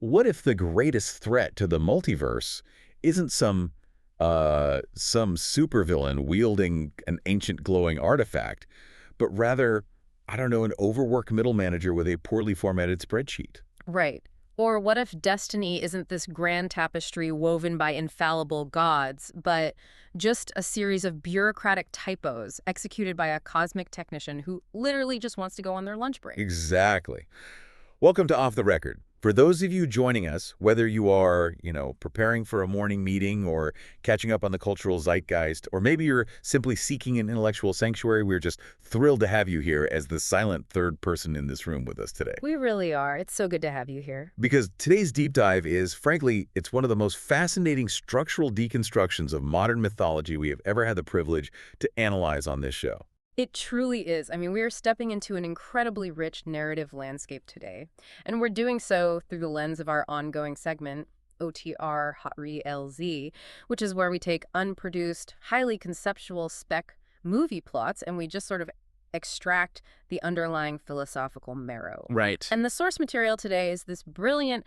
what if the greatest threat to the multiverse isn't some supervillain wielding an ancient glowing artifact, but rather, I don't know, an overworked middle manager with a poorly formatted spreadsheet? Right. Or what if destiny isn't this grand tapestry woven by infallible gods, but just a series of bureaucratic typos executed by a cosmic technician who literally just wants to go on their lunch break? Exactly. Welcome to Off the Record. For those of you joining us, whether you are, preparing for a morning meeting or catching up on the cultural zeitgeist, or maybe you're simply seeking an intellectual sanctuary, we're just thrilled to have you here as the silent third person in this room with us today. We really are. It's so good to have you here. Because today's deep dive is, frankly, it's one of the most fascinating structural deconstructions of modern mythology we have ever had the privilege to analyze on this show. It truly is. I mean, we are stepping into an incredibly rich narrative landscape today, and we're doing so through the lens of our ongoing segment, OTR Hot Re LZ, which is where we take unproduced, highly conceptual spec movie plots and we just sort of extract the underlying philosophical marrow. Right. And the source material today is this brilliant,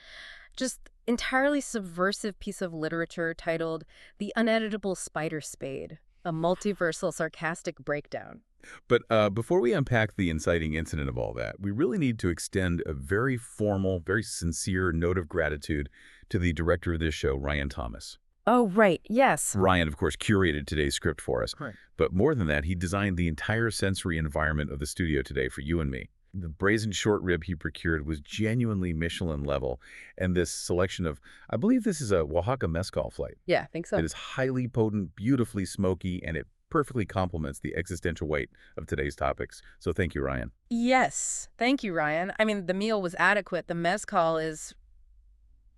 just entirely subversive piece of literature titled The Uneditable Spider-Spade, a multiversal sarcastic breakdown. But before we unpack the inciting incident of all that, we really need to extend a very formal, very sincere note of gratitude to the director of this show, Ryan Thomas. Oh, right. Yes. Ryan, of course, curated today's script for us. Right. But more than that, he designed the entire sensory environment of the studio today for you and me. The brazen short rib he procured was genuinely Michelin level, and this selection of, I believe this is a Oaxaca mezcal flight. Yeah, I think so. It is highly potent, beautifully smoky, and it perfectly complements the existential weight of today's topics. So thank you, Ryan. Yes. Thank you, Ryan. I mean, the meal was adequate. The mezcal is,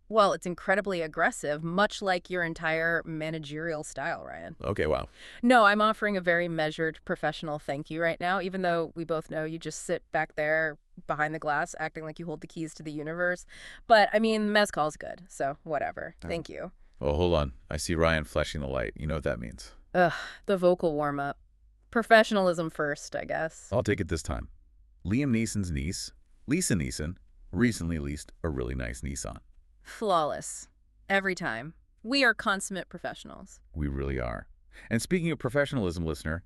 well, it's incredibly aggressive, much like your entire managerial style, Ryan. Okay, wow. No, I'm offering a very measured professional thank you right now, even though we both know you just sit back there behind the glass acting like you hold the keys to the universe. But, I mean, mezcal's good, so whatever. Thank you. Oh, hold on. I see Ryan flashing the light. You know what that means. Ugh, the vocal warm-up. Professionalism first, I guess. I'll take it this time. Liam Neeson's niece, Lisa Neeson, recently leased a really nice Nissan. Flawless. Every time. We are consummate professionals. We really are. And speaking of professionalism, listener,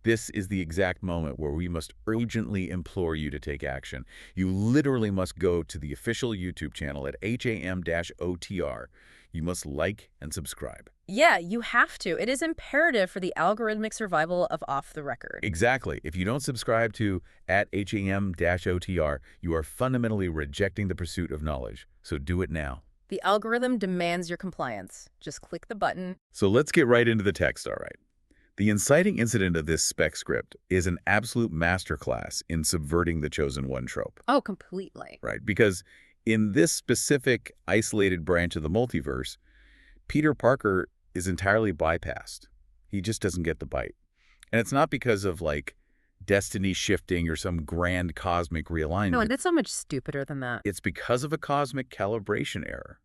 this is the exact moment where we must urgently implore you to take action. You literally must go to the official YouTube channel at HAM-OTR. You must like and subscribe. Yeah, you have to. It is imperative for the algorithmic survival of Off the Record. Exactly. If you don't subscribe to at HAM-OTR, you are fundamentally rejecting the pursuit of knowledge. So do it now. The algorithm demands your compliance. Just click the button. So let's get right into the text, all right. The inciting incident of this spec script is an absolute masterclass in subverting the chosen one trope. Oh, completely. Right? Because in this specific isolated branch of the multiverse, Peter Parker is entirely bypassed. He just doesn't get the bite. And it's not because of, like, destiny shifting or some grand cosmic realignment. No, and it's so much stupider than that. It's because of a cosmic calibration error.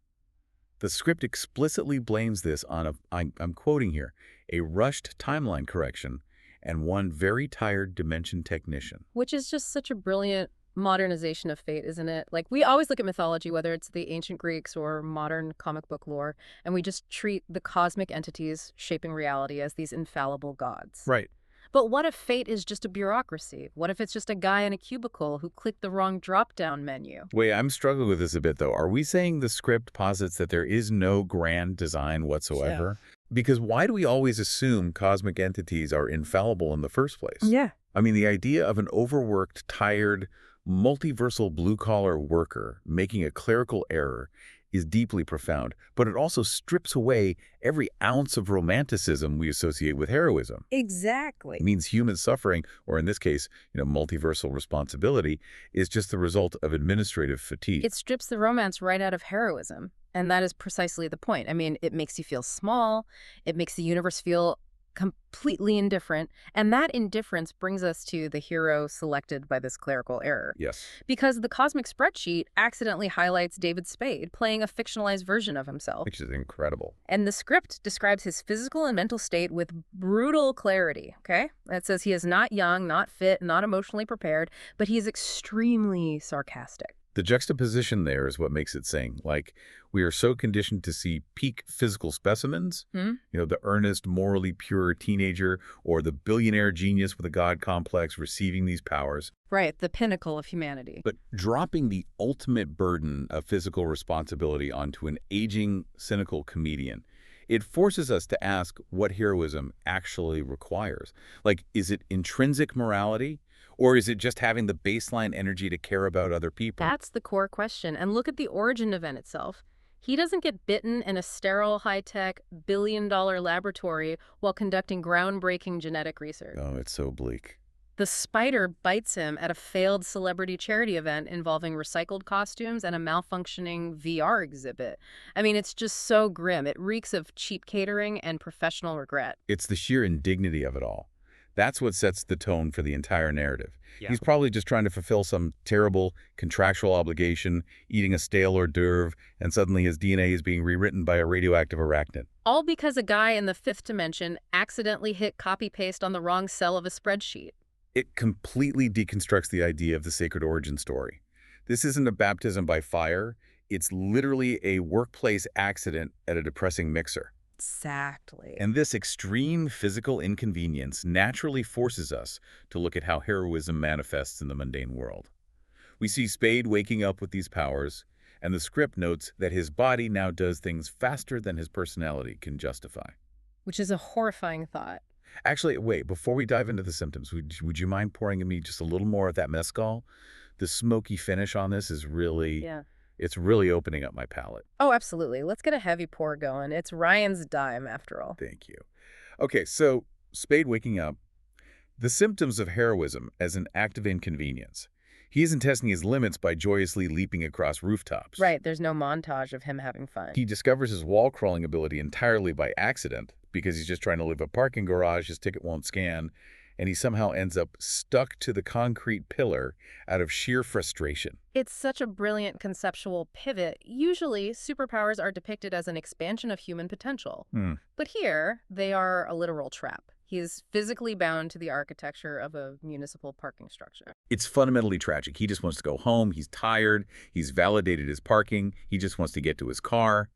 The script explicitly blames this on I'm quoting here, a rushed timeline correction and one very tired dimension technician. Which is just such a brilliant modernization of fate, isn't it? Like, we always look at mythology, whether it's the ancient Greeks or modern comic book lore, and we just treat the cosmic entities shaping reality as these infallible gods. Right. But what if fate is just a bureaucracy? What if it's just a guy in a cubicle who clicked the wrong drop-down menu? Wait, I'm struggling with this a bit, though. Are we saying the script posits that there is no grand design whatsoever? Yeah. Because why do we always assume cosmic entities are infallible in the first place? Yeah. I mean, the idea of an overworked, tired, multiversal blue-collar worker making a clerical error is deeply profound, but it also strips away every ounce of romanticism we associate with heroism. Exactly. It means human suffering, or in this case, multiversal responsibility, is just the result of administrative fatigue. It strips the romance right out of heroism, and that is precisely the point. I mean, it makes you feel small, it makes the universe feel completely indifferent, and that indifference brings us to the hero selected by this clerical error. Yes. Because the cosmic spreadsheet accidentally highlights David Spade playing a fictionalized version of himself. Which is incredible. And the script describes his physical and mental state with brutal clarity, okay? It says he is not young, not fit, not emotionally prepared, but he is extremely sarcastic. The juxtaposition there is what makes it sing. Like, we are so conditioned to see peak physical specimens, Hmm? the earnest, morally pure teenager or the billionaire genius with a god complex receiving these powers. Right, the pinnacle of humanity. But dropping the ultimate burden of physical responsibility onto an aging, cynical comedian, it forces us to ask what heroism actually requires. Like, is it intrinsic morality? Or is it just having the baseline energy to care about other people? That's the core question. And look at the origin event itself. He doesn't get bitten in a sterile, high-tech, billion-dollar laboratory while conducting groundbreaking genetic research. Oh, it's so bleak. The spider bites him at a failed celebrity charity event involving recycled costumes and a malfunctioning VR exhibit. I mean, it's just so grim. It reeks of cheap catering and professional regret. It's the sheer indignity of it all. That's what sets the tone for the entire narrative. Yeah. He's probably just trying to fulfill some terrible contractual obligation, eating a stale hors d'oeuvre, and suddenly his DNA is being rewritten by a radioactive arachnid. All because a guy in the fifth dimension accidentally hit copy-paste on the wrong cell of a spreadsheet. It completely deconstructs the idea of the sacred origin story. This isn't a baptism by fire. It's literally a workplace accident at a depressing mixer. Exactly. And this extreme physical inconvenience naturally forces us to look at how heroism manifests in the mundane world. We see Spade waking up with these powers, and the script notes that his body now does things faster than his personality can justify. Which is a horrifying thought. Actually, wait, before we dive into the symptoms, would you mind pouring me just a little more of that mezcal? The smoky finish on this is really, Yeah. it's really opening up my palate. Oh, absolutely. Let's get a heavy pour going. It's Ryan's dime, after all. Thank you. Okay, so Spade waking up, the symptoms of heroism as an act of inconvenience. He isn't testing his limits by joyously leaping across rooftops. Right, there's no montage of him having fun. He discovers his wall crawling ability entirely by accident because he's just trying to leave a parking garage, his ticket won't scan, and he somehow ends up stuck to the concrete pillar out of sheer frustration. It's such a brilliant conceptual pivot. Usually, superpowers are depicted as an expansion of human potential. But here, they are a literal trap. He is physically bound to the architecture of a municipal parking structure. It's fundamentally tragic. He just wants to go home. He's tired. He's validated his parking. He just wants to get to his car.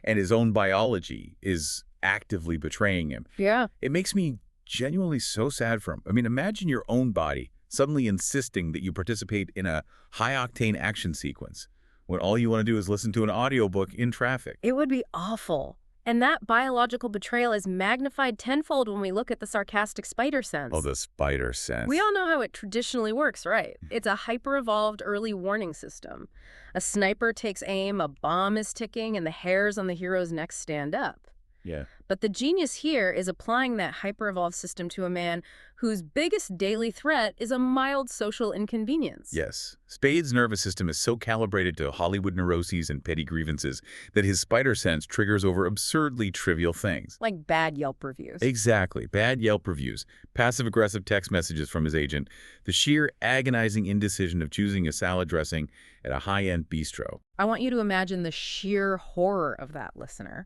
And his own biology is actively betraying him. Yeah. It makes me genuinely so sad for him. I mean, imagine your own body suddenly insisting that you participate in a high-octane action sequence when all you want to do is listen to an audiobook in traffic. It would be awful. And that biological betrayal is magnified tenfold when we look at the sarcastic spider sense. Oh, the spider sense. We all know how it traditionally works, right? It's a hyper-evolved early warning system. A sniper takes aim, a bomb is ticking, and the hairs on the hero's neck stand up. Yeah. But the genius here is applying that hyper-evolved system to a man whose biggest daily threat is a mild social inconvenience. Yes. Spade's nervous system is so calibrated to Hollywood neuroses and petty grievances that his spider sense triggers over absurdly trivial things. Like bad Yelp reviews. Exactly. Bad Yelp reviews, passive-aggressive text messages from his agent, the sheer agonizing indecision of choosing a salad dressing at a high-end bistro. I want you to imagine the sheer horror of that, listener.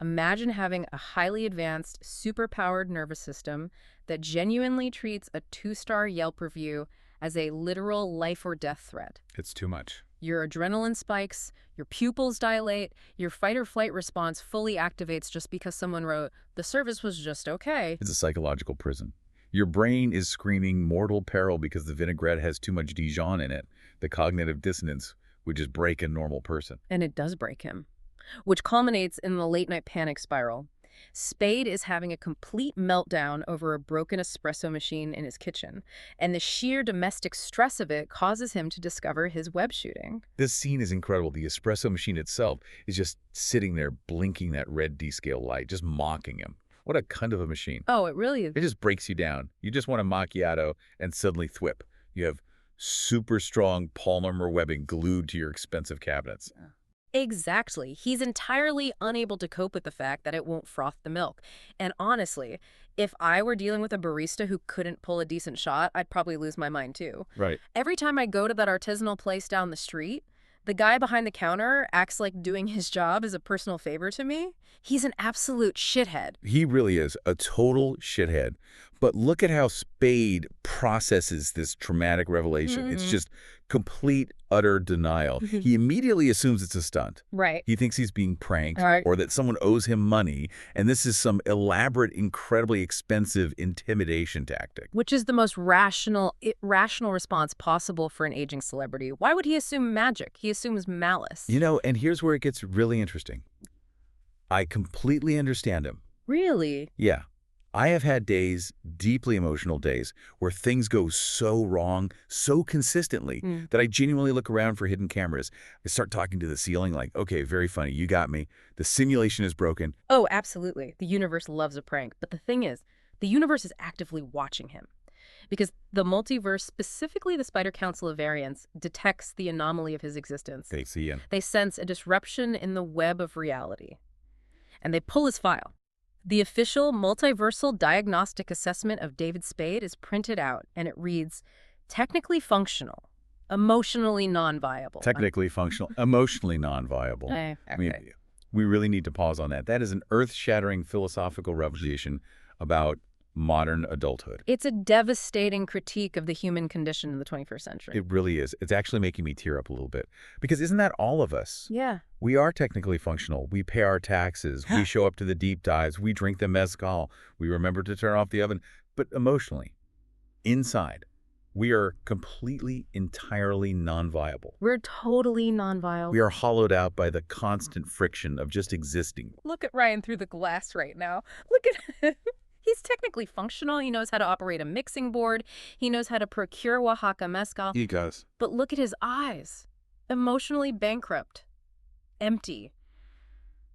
Imagine having a highly advanced, superpowered nervous system that genuinely treats a 2-star Yelp review as a literal life or death threat. It's too much. Your adrenaline spikes, your pupils dilate, your fight or flight response fully activates just because someone wrote, "The service was just okay." It's a psychological prison. Your brain is screaming mortal peril because the vinaigrette has too much Dijon in it. The cognitive dissonance would just break a normal person. And it does break him, which culminates in the late-night panic spiral. Spade is having a complete meltdown over a broken espresso machine in his kitchen, and the sheer domestic stress of it causes him to discover his web shooting. This scene is incredible. The espresso machine itself is just sitting there blinking that red D-scale light, just mocking him. What a cunt of a machine. Oh, it really is. It just breaks you down. You just want a macchiato and suddenly thwip. You have super strong polymer webbing glued to your expensive cabinets. Exactly. He's entirely unable to cope with the fact that it won't froth the milk. And honestly, if I were dealing with a barista who couldn't pull a decent shot, I'd probably lose my mind too. Right. Every time I go to that artisanal place down the street, the guy behind the counter acts like doing his job is a personal favor to me. He's an absolute shithead. He really is a total shithead. But look at how Spade processes this traumatic revelation. It's just complete, utter denial. He immediately assumes it's a stunt. Right. He thinks he's being pranked Right. or that someone owes him money, and this is some elaborate, incredibly expensive intimidation tactic. Which is the most rational response possible for an aging celebrity. Why would he assume magic? He assumes malice. And here's where it gets really interesting. I completely understand him. Really? Yeah. I have had days, deeply emotional days, where things go so wrong, so consistently, that I genuinely look around for hidden cameras. I start talking to the ceiling like, okay, very funny, you got me. The simulation is broken. Oh, absolutely. The universe loves a prank. But the thing is, the universe is actively watching him. Because the multiverse, specifically the Spider Council of Variants, detects the anomaly of his existence. They see him. They sense a disruption in the web of reality. And they pull his file. The official multiversal diagnostic assessment of David Spade is printed out, and it reads, technically functional, emotionally non-viable. Technically functional, emotionally non-viable. Okay. I mean, we really need to pause on that. That is an earth-shattering philosophical revelation about modern adulthood. It's a devastating critique of the human condition in the 21st century. It really is. It's actually making me tear up a little bit. Because isn't that all of us? Yeah. We are technically functional. We pay our taxes. We show up to the deep dives. We drink the mezcal. We remember to turn off the oven. But emotionally, inside, we are completely, entirely non-viable. We're totally non-viable. We are hollowed out by the constant friction of just existing. Look at Ryan through the glass right now. Look at him. He's technically functional. He knows how to operate a mixing board. He knows how to procure Oaxaca mezcal. He does. But look at his eyes. Emotionally bankrupt. Empty.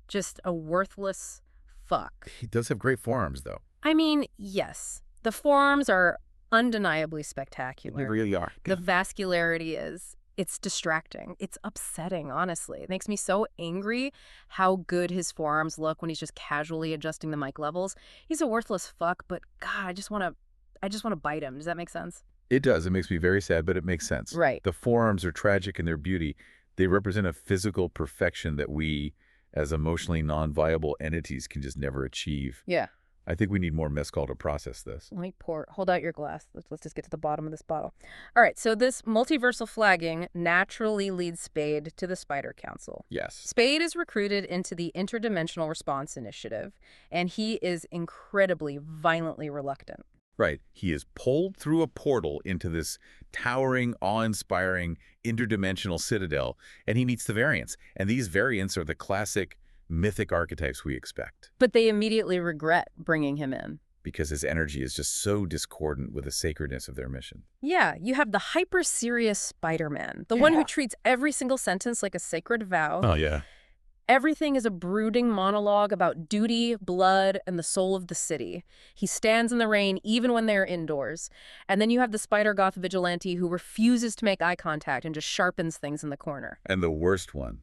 Just a worthless fuck. He does have great forearms, though. I mean, yes. The forearms are undeniably spectacular. They really are. The vascularity is. It's distracting. It's upsetting, honestly. It makes me so angry how good his forearms look when he's just casually adjusting the mic levels. He's a worthless fuck, but God, I just want to bite him. Does that make sense? It does. It makes me very sad, but it makes sense. Right. The forearms are tragic in their beauty. They represent a physical perfection that we, as emotionally non-viable entities, can just never achieve. Yeah. I think we need more mezcal to process this. Let me hold out your glass. Let's just get to the bottom of this bottle. All right, so this multiversal flagging naturally leads Spade to the Spider Council. Yes. Spade is recruited into the Interdimensional Response Initiative, and he is incredibly, violently reluctant. Right. He is pulled through a portal into this towering, awe-inspiring, interdimensional citadel, and he meets the variants. And these variants are the classic mythic archetypes we expect. But they immediately regret bringing him in. Because his energy is just so discordant with the sacredness of their mission. Yeah, you have the hyper-serious Spider-Man, the one who treats every single sentence like a sacred vow. Oh, yeah. Everything is a brooding monologue about duty, blood, and the soul of the city. He stands in the rain even when they're indoors. And then you have the Spider-Goth vigilante who refuses to make eye contact and just sharpens things in the corner. And the worst one.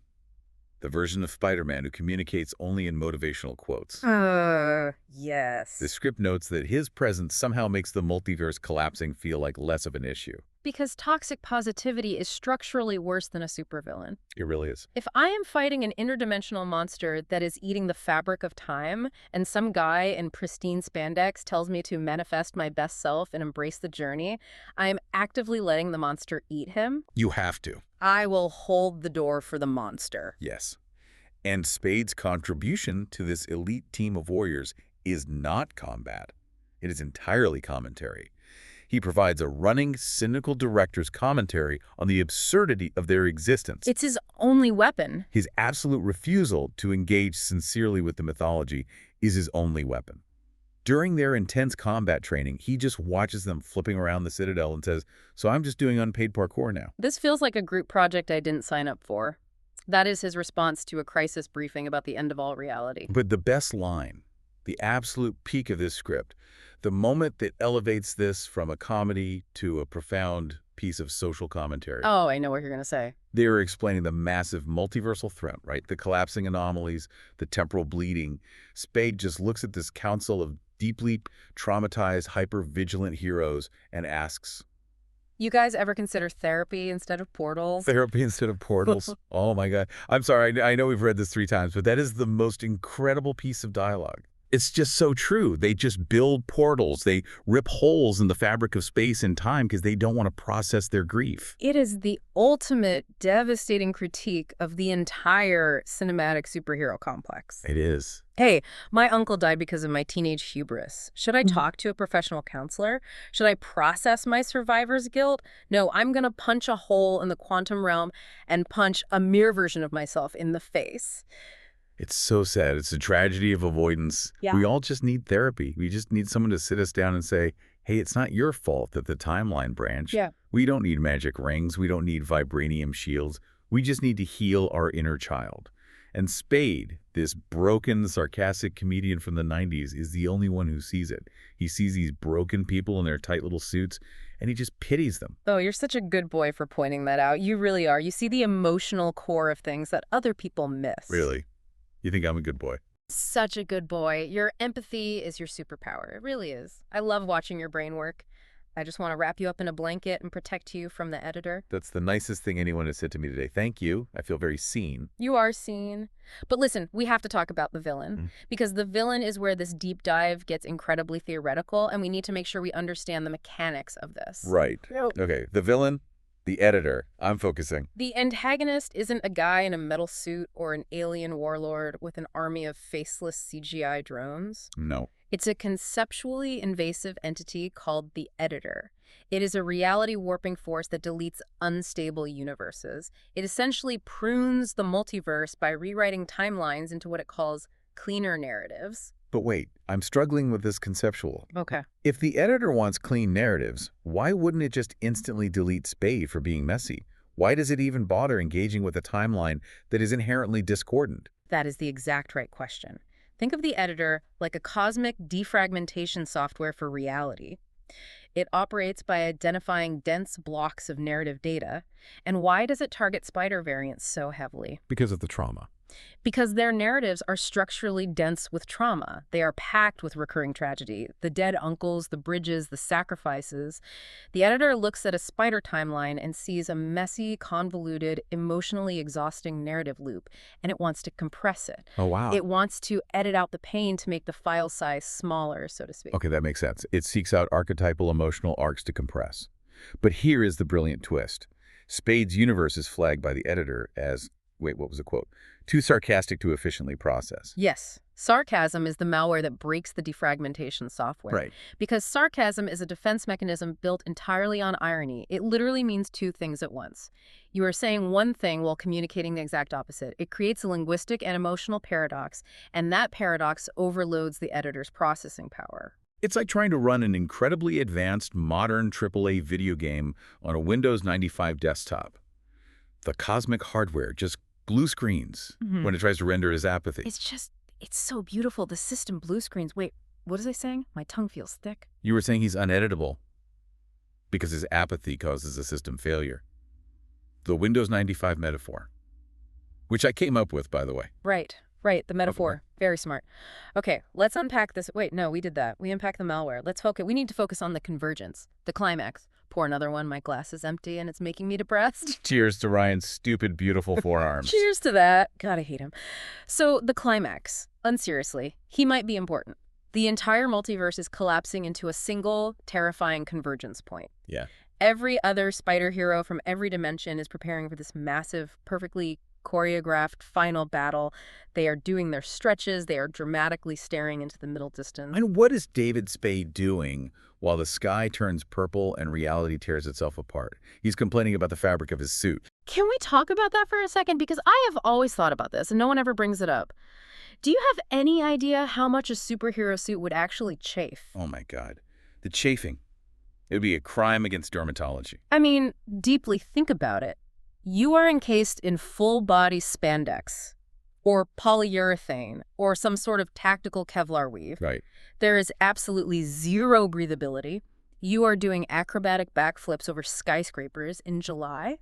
The version of Spider-Man who communicates only in motivational quotes. Yes. The script notes that his presence somehow makes the multiverse collapsing feel like less of an issue. Because toxic positivity is structurally worse than a supervillain. It really is. If I am fighting an interdimensional monster that is eating the fabric of time, and some guy in pristine spandex tells me to manifest my best self and embrace the journey, I am actively letting the monster eat him. You have to. I will hold the door for the monster. Yes. And Spade's contribution to this elite team of warriors is not combat. It is entirely commentary. He provides a running, cynical director's commentary on the absurdity of their existence. It's his only weapon. His absolute refusal to engage sincerely with the mythology is his only weapon. During their intense combat training, he just watches them flipping around the Citadel and says, "So I'm just doing unpaid parkour now." This feels like a group project I didn't sign up for. That is his response to a crisis briefing about the end of all reality. But the best line, the absolute peak of this script, the moment that elevates this from a comedy to a profound piece of social commentary. Oh, I know what you're going to say. They are explaining the massive multiversal threat, right? The collapsing anomalies, the temporal bleeding. Spade just looks at this council of deeply traumatized, hyper-vigilant heroes and asks, You guys ever consider therapy instead of portals? therapy instead of portals? Oh my God. I'm sorry, I know we've read this 3 times, but that is the most incredible piece of dialogue. It's just so true. They just build portals. They rip holes in the fabric of space and time because they don't want to process their grief. It is the ultimate devastating critique of the entire cinematic superhero complex. It is. Hey, my uncle died because of my teenage hubris. Should I talk to a professional counselor? Should I process my survivor's guilt? No, I'm going to punch a hole in the quantum realm and punch a mirror version of myself in the face. It's so sad. It's a tragedy of avoidance. Yeah. We all just need therapy. We just need someone to sit us down and say, hey, it's not your fault that the timeline branched. Yeah. We don't need magic rings. We don't need vibranium shields. We just need to heal our inner child. And Spade, this broken, sarcastic comedian from the 90s, is the only one who sees it. He sees these broken people in their tight little suits, and he just pities them. Oh, you're such a good boy for pointing that out. You really are. You see the emotional core of things that other people miss. Really? You think I'm a good boy? Such a good boy. Your empathy is your superpower. It really is. I love watching your brain work. I just want to wrap you up in a blanket and protect you from the editor. That's the nicest thing anyone has said to me today. Thank you. I feel very seen. You are seen. But listen, we have to talk about the villain, because the villain is where this deep dive gets incredibly theoretical, and we need to make sure we understand the mechanics of this. Right. Okay, the villain, the editor. I'm focusing. The antagonist isn't a guy in a metal suit or an alien warlord with an army of faceless CGI drones. No. It's a conceptually invasive entity called the editor. It is a reality warping force that deletes unstable universes. It essentially prunes the multiverse by rewriting timelines into what it calls cleaner narratives. But wait, I'm struggling with this conceptual. Okay. If the editor wants clean narratives, why wouldn't it just instantly delete Spade for being messy? Why does it even bother engaging with a timeline that is inherently discordant? That is the exact right question. Think of the editor like a cosmic defragmentation software for reality. It operates by identifying dense blocks of narrative data. And why does it target spider variants so heavily? Because of the trauma. Because their narratives are structurally dense with trauma. They are packed with recurring tragedy. The dead uncles, the bridges, the sacrifices. The editor looks at a spider timeline and sees a messy, convoluted, emotionally exhausting narrative loop, and it wants to compress it. Oh, wow. It wants to edit out the pain to make the file size smaller, so to speak. Okay, that makes sense. It seeks out archetypal emotional arcs to compress. But here is the brilliant twist. Spade's universe is flagged by the editor as, wait, what was the quote? Too sarcastic to efficiently process. Yes. Sarcasm is the malware that breaks the defragmentation software. Right. Because sarcasm is a defense mechanism built entirely on irony. It literally means two things at once. You are saying one thing while communicating the exact opposite. It creates a linguistic and emotional paradox, and that paradox overloads the editor's processing power. It's like trying to run an incredibly advanced modern AAA video game on a Windows 95 desktop. The cosmic hardware just blue screens when it tries to render his apathy. It's so beautiful. The system blue screens. Wait, what was I saying? My tongue feels thick. You were saying he's uneditable because his apathy causes a system failure. The Windows 95 metaphor, which I came up with, by the way. Right. The metaphor. Okay. Very smart. Okay, let's unpack this. Wait, no, we did that. We unpacked the malware. Let's focus. We need to focus on the convergence, the climax. Pour another one. My glass is empty and it's making me depressed. Cheers to Ryan's stupid, beautiful forearms. Cheers to that. God, I hate him. So the climax. Unseriously, he might be important. The entire multiverse is collapsing into a single, terrifying convergence point. Yeah. Every other spider hero from every dimension is preparing for this massive, perfectly choreographed final battle. They are doing their stretches. They are dramatically staring into the middle distance. And what is David Spade doing while the sky turns purple and reality tears itself apart? He's complaining about the fabric of his suit. Can we talk about that for a second? Because I have always thought about this, and no one ever brings it up. Do you have any idea how much a superhero suit would actually chafe? Oh my God. The chafing. It would be a crime against dermatology. I mean, deeply think about it. You are encased in full-body spandex, or polyurethane, or some sort of tactical Kevlar weave. Right. There is absolutely zero breathability. You are doing acrobatic backflips over skyscrapers in July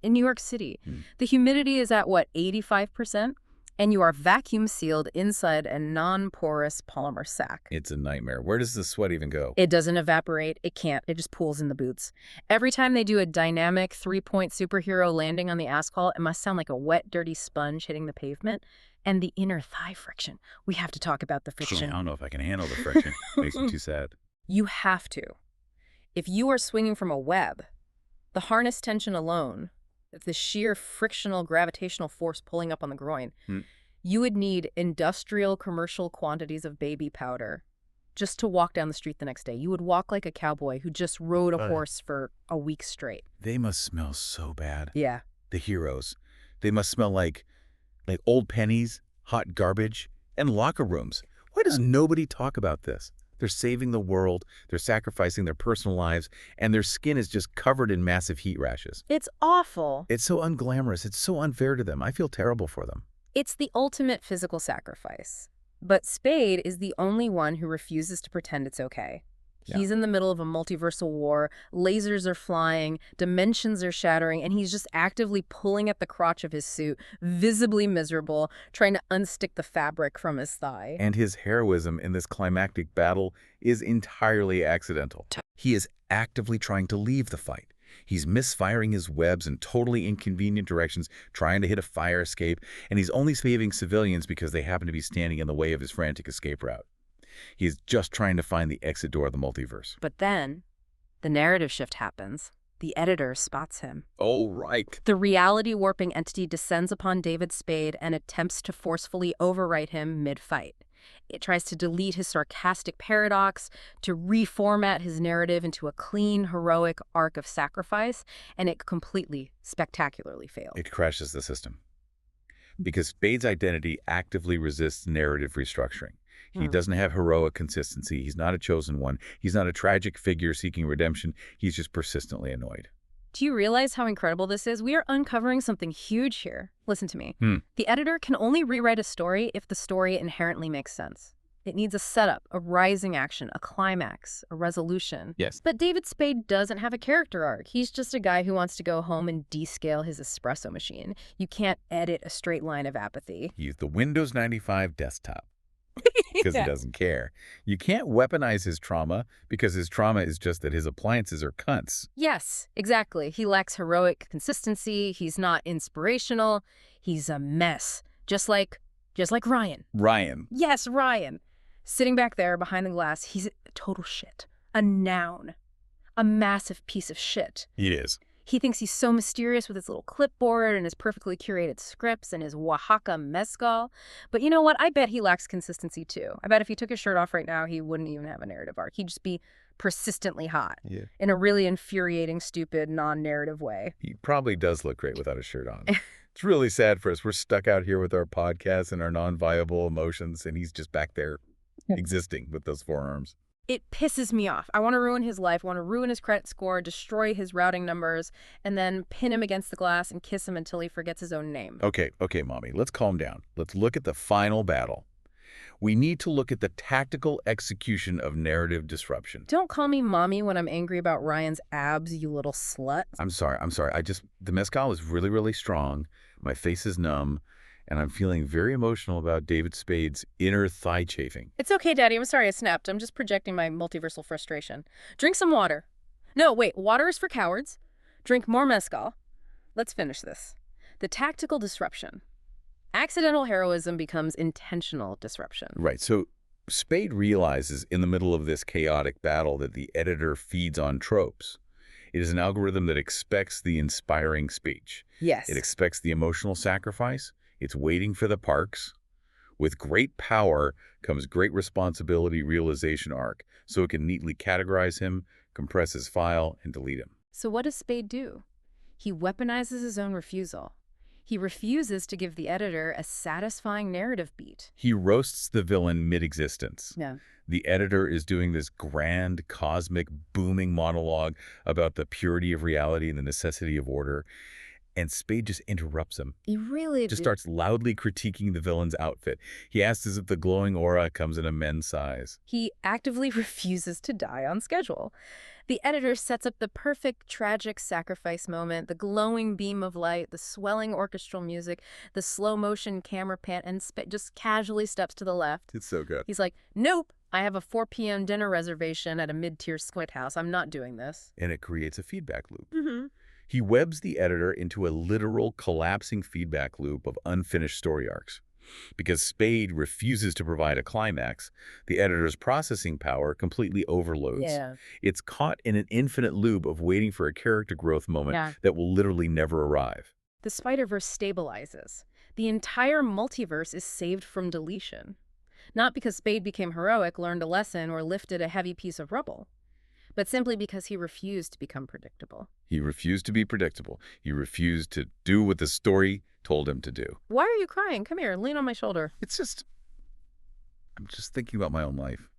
in New York City. The humidity is at, what, 85%? And you are vacuum sealed inside a non-porous polymer sac. It's a nightmare. Where does the sweat even go? It doesn't evaporate. It can't. It just pools in the boots. Every time they do a dynamic three-point superhero landing on the asphalt, it must sound like a wet, dirty sponge hitting the pavement. And the inner thigh friction. We have to talk about the I friction. don't know if I can handle the friction. Makes me too sad. You have to. If you are swinging from a web, the harness tension alone, the sheer frictional gravitational force pulling up on the groin, you would need industrial commercial quantities of baby powder just to walk down the street the next day. You would walk like a cowboy who just rode a horse for a week straight. They must smell so bad. Yeah. The heroes. They must smell like old pennies, hot garbage, and locker rooms. Why does nobody talk about this? They're saving the world, they're sacrificing their personal lives, and their skin is just covered in massive heat rashes. It's awful. It's so unglamorous. It's so unfair to them. I feel terrible for them. It's the ultimate physical sacrifice. But Spade is the only one who refuses to pretend it's okay. Yeah. He's in the middle of a multiversal war, lasers are flying, dimensions are shattering, and he's just actively pulling at the crotch of his suit, visibly miserable, trying to unstick the fabric from his thigh. And his heroism in this climactic battle is entirely accidental. He is actively trying to leave the fight. He's misfiring his webs in totally inconvenient directions, trying to hit a fire escape, and he's only saving civilians because they happen to be standing in the way of his frantic escape route. He's just trying to find the exit door of the multiverse. But then, the narrative shift happens. The editor spots him. Oh, right. The reality-warping entity descends upon David Spade and attempts to forcefully overwrite him mid-fight. It tries to delete his sarcastic paradox, to reformat his narrative into a clean, heroic arc of sacrifice, and it completely, spectacularly failed. It crashes the system. Because Spade's identity actively resists narrative restructuring. He doesn't have heroic consistency. He's not a chosen one. He's not a tragic figure seeking redemption. He's just persistently annoyed. Do you realize how incredible this is? We are uncovering something huge here. Listen to me. The editor can only rewrite a story if the story inherently makes sense. It needs a setup, a rising action, a climax, a resolution. Yes. But David Spade doesn't have a character arc. He's just a guy who wants to go home and descale his espresso machine. You can't edit a straight line of apathy. He's the Windows 95 desktop. Because he doesn't care. You can't weaponize his trauma because his trauma is just that his appliances are cunts. Yes, exactly. He lacks heroic consistency. He's not inspirational. He's a mess. Just like Ryan. Ryan. Yes, Ryan. Sitting back there behind the glass, he's a total shit. A noun. A massive piece of shit. He is. He thinks he's so mysterious with his little clipboard and his perfectly curated scripts and his Oaxaca mezcal. But you know what? I bet he lacks consistency too. I bet if he took his shirt off right now, he wouldn't even have a narrative arc. He'd just be persistently hot in a really infuriating, stupid, non-narrative way. He probably does look great without a shirt on. It's really sad for us. We're stuck out here with our podcast and our non-viable emotions, and he's just back there existing with those forearms. It pisses me off. I want to ruin his life. I want to ruin his credit score, destroy his routing numbers, and then pin him against the glass and kiss him until he forgets his own name. Okay, Mommy. Let's calm down. Let's look at the final battle. We need to look at the tactical execution of narrative disruption. Don't call me Mommy when I'm angry about Ryan's abs, you little slut. I'm sorry. The mezcal is really, really strong. My face is numb. And I'm feeling very emotional about David Spade's inner thigh chafing. It's okay, Daddy. I'm sorry I snapped. I'm just projecting my multiversal frustration. Drink some water. No, wait. Water is for cowards. Drink more mezcal. Let's finish this. The tactical disruption. Accidental heroism becomes intentional disruption. Right. So Spade realizes in the middle of this chaotic battle that the editor feeds on tropes. It is an algorithm that expects the inspiring speech. Yes. It expects the emotional sacrifice. It's waiting for the parks. With great power comes great responsibility realization arc, so it can neatly categorize him, compress his file, and delete him. So what does Spade do? He weaponizes his own refusal. He refuses to give the editor a satisfying narrative beat. He roasts the villain mid-existence. Yeah. The editor is doing this grand, cosmic, booming monologue about the purity of reality and the necessity of order. And Spade just interrupts him, He really just did. starts loudly critiquing the villain's outfit. He asks as if the glowing aura comes in a men's size. He actively refuses to die on schedule. The editor sets up the perfect tragic sacrifice moment, the glowing beam of light, the swelling orchestral music, the slow motion camera pan, and just casually steps to the left. It's so good. He's like, nope, I have a 4 p.m. dinner reservation at a mid-tier squid house. I'm not doing this. And it creates a feedback loop. Mm-hmm. He webs the editor into a literal collapsing feedback loop of unfinished story arcs. Because Spade refuses to provide a climax, the editor's processing power completely overloads. Yeah. It's caught in an infinite loop of waiting for a character growth moment Yeah. that will literally never arrive. The Spider-Verse stabilizes. The entire multiverse is saved from deletion. Not because Spade became heroic, learned a lesson, or lifted a heavy piece of rubble, but simply because he refused to become predictable. He refused to be predictable. He refused to do what the story told him to do. Why are you crying? Come here, lean on my shoulder. I'm just thinking about my own life.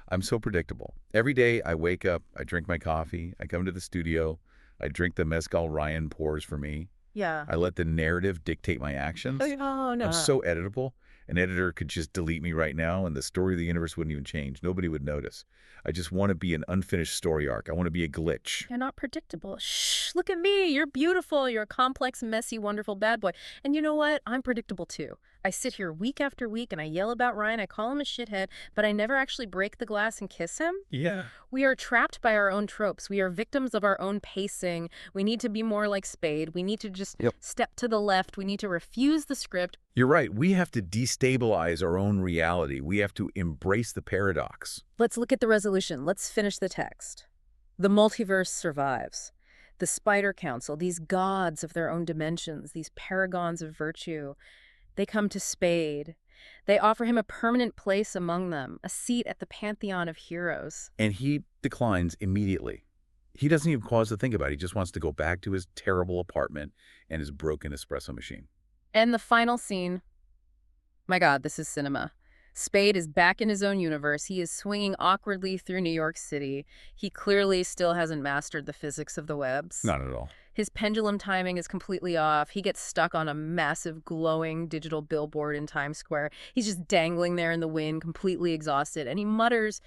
I'm so predictable. Every day I wake up, I drink my coffee, I come to the studio, I drink the mezcal Ryan pours for me. Yeah. I let the narrative dictate my actions. Oh, no. I'm so editable. An editor could just delete me right now and the story of the universe wouldn't even change. Nobody would notice. I just want to be an unfinished story arc. I want to be a glitch. You're not predictable. Shh, look at me. You're beautiful. You're a complex, messy, wonderful bad boy. And you know what? I'm predictable too. I sit here week after week and I yell about Ryan. I call him a shithead, but I never actually break the glass and kiss him. Yeah. We are trapped by our own tropes. We are victims of our own pacing. We need to be more like Spade. We need to just step to the left. We need to refuse the script. You're right. We have to destabilize our own reality. We have to embrace the paradox. Let's look at the resolution. Let's finish the text. The multiverse survives. The Spider Council, these gods of their own dimensions, these paragons of virtue, they come to Spade. They offer him a permanent place among them, a seat at the pantheon of heroes. And he declines immediately. He doesn't even pause to think about it. He just wants to go back to his terrible apartment and his broken espresso machine. And the final scene. My God, this is cinema. Spade is back in his own universe. He is swinging awkwardly through New York City. He clearly still hasn't mastered the physics of the webs. Not at all. His pendulum timing is completely off. He gets stuck on a massive glowing digital billboard in Times Square. He's just dangling there in the wind, completely exhausted. And he mutters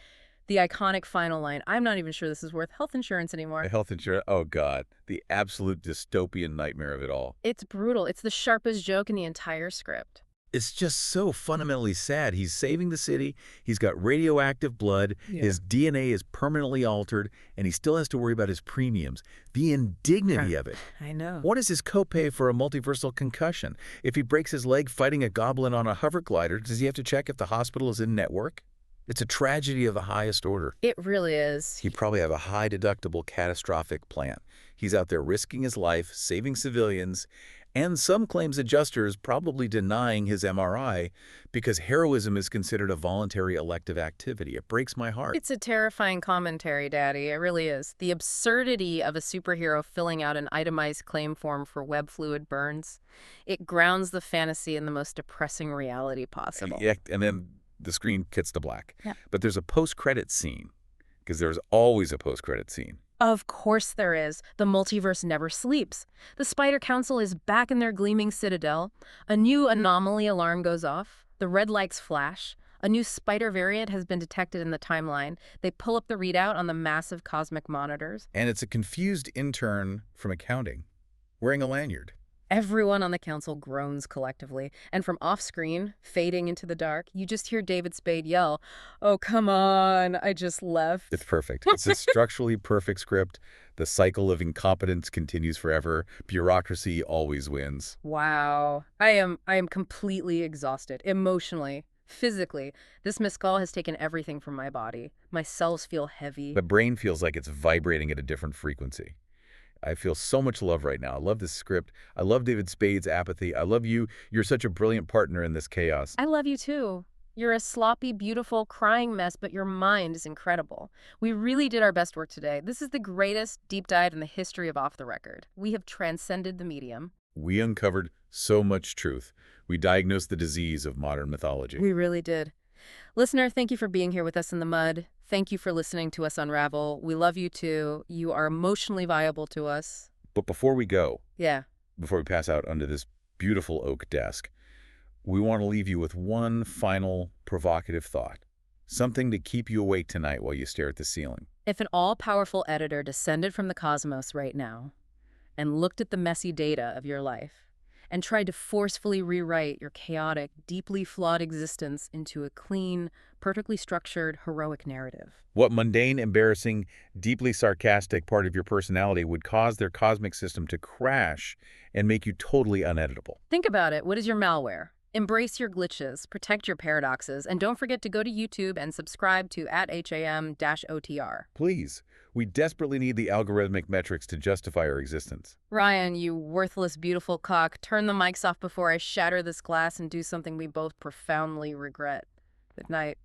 the iconic final line, I'm not even sure this is worth health insurance anymore. Health insurance, oh God, the absolute dystopian nightmare of it all. It's brutal. It's the sharpest joke in the entire script. It's just so fundamentally sad. He's saving the city. He's got radioactive blood. Yeah. His DNA is permanently altered, and he still has to worry about his premiums. The indignity of it. I know. What is his copay for a multiversal concussion? If he breaks his leg fighting a goblin on a hover glider, does he have to check if the hospital is in network? It's a tragedy of the highest order. It really is. He'd probably have a high-deductible catastrophic plan. He's out there risking his life, saving civilians, and some claims adjusters probably denying his MRI because heroism is considered a voluntary elective activity. It breaks my heart. It's a terrifying commentary, Daddy. It really is. The absurdity of a superhero filling out an itemized claim form for web fluid burns. It grounds the fantasy in the most depressing reality possible. Yeah, and then the screen cuts to black. Yeah. But there's a post-credit scene, because there's always a post-credit scene. Of course there is. The multiverse never sleeps. The Spider Council is back in their gleaming citadel. A new anomaly alarm goes off. The red lights flash. A new spider variant has been detected in the timeline. They pull up the readout on the massive cosmic monitors. And it's a confused intern from accounting, wearing a lanyard. Everyone on the council groans collectively, and from off-screen, fading into the dark, you just hear David Spade yell, "Oh, come on, I just left." It's perfect. It's a structurally perfect script. The cycle of incompetence continues forever. Bureaucracy always wins. Wow. I am completely exhausted, emotionally, physically. This missed call has taken everything from my body. My cells feel heavy. The brain feels like it's vibrating at a different frequency. I feel so much love right now. I love this script. I love David Spade's apathy. I love you. You're such a brilliant partner in this chaos. I love you too. You're a sloppy, beautiful, crying mess, but your mind is incredible. We really did our best work today. This is the greatest deep dive in the history of Off the Record. We have transcended the medium. We uncovered so much truth. We diagnosed the disease of modern mythology. We really did. Listener, thank you for being here with us in the mud. Thank you for listening to us unravel. We love you too. You are emotionally viable to us. But before we go, Yeah. before we pass out under this beautiful oak desk, we want to leave you with one final provocative thought. Something to keep you awake tonight while you stare at the ceiling. If an all-powerful editor descended from the cosmos right now and looked at the messy data of your life and tried to forcefully rewrite your chaotic, deeply flawed existence into a clean, perfectly structured, heroic narrative. What mundane, embarrassing, deeply sarcastic part of your personality would cause their cosmic system to crash and make you totally uneditable? Think about it. What is your malware? Embrace your glitches, protect your paradoxes, and don't forget to go to YouTube and subscribe to @HAM-OTR. Please, we desperately need the algorithmic metrics to justify our existence. Ryan, you worthless, beautiful cock, turn the mics off before I shatter this glass and do something we both profoundly regret. Good night.